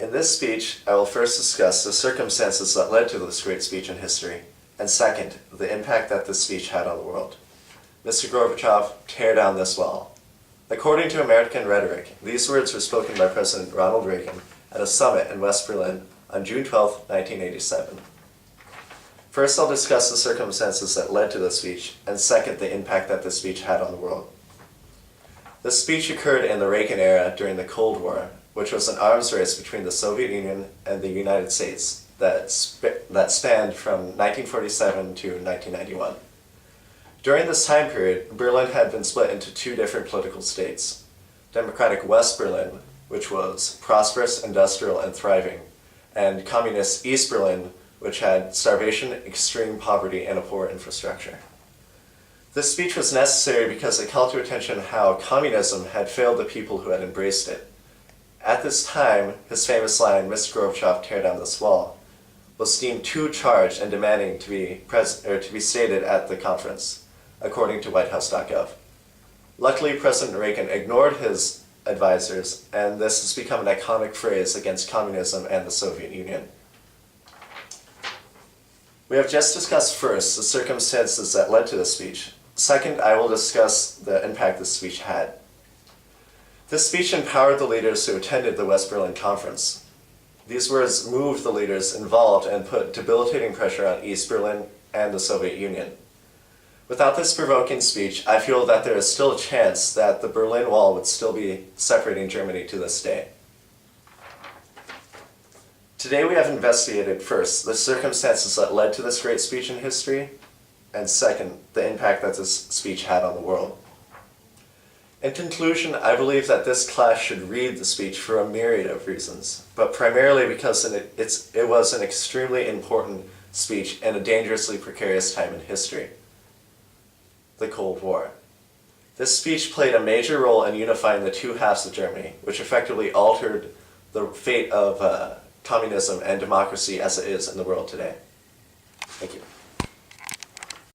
In this speech, I will first discuss the circumstances that led to this great speech in history, and second, the impact that this speech had on the world. Mr. Gorbachev, tear down this wall. According to American rhetoric, these words were spoken by President Ronald Reagan at a summit in West Berlin on June 12, 1987. First, I'll discuss the circumstances that led to this speech, and second, the impact that this speech had on the world. This speech occurred in the Reagan era during the Cold War, which was an arms race between the Soviet Union and the United States that spanned from 1947 to 1991. During this time period, Berlin had been split into two different political states: Democratic West Berlin, which was prosperous, industrial, and thriving, and Communist East Berlin, which had starvation, extreme poverty, and a poor infrastructure. This speech was necessary because it called to attention how communism had failed the people who had embraced it. At this time, his famous line, "Mr. Gorbachev, tear down this wall," was deemed too charged and demanding to be stated at the conference, according to WhiteHouse.gov. Luckily, President Reagan ignored his advisors, and this has become an iconic phrase against communism and the Soviet Union. We have just discussed first the circumstances that led to this speech. Second, I will discuss the impact this speech had. This speech empowered the leaders who attended the West Berlin Conference. These words moved the leaders involved and put debilitating pressure on East Berlin and the Soviet Union. Without this provoking speech, I feel that there is still a chance that the Berlin Wall would still be separating Germany to this day. Today we have investigated first the circumstances that led to this great speech in history, and second, the impact that this speech had on the world. In conclusion, I believe that this class should read the speech for a myriad of reasons, but primarily because it was an extremely important speech in a dangerously precarious time in history: the Cold War. This speech played a major role in unifying the two halves of Germany, which effectively altered the fate of communism and democracy as it is in the world today. Thank you.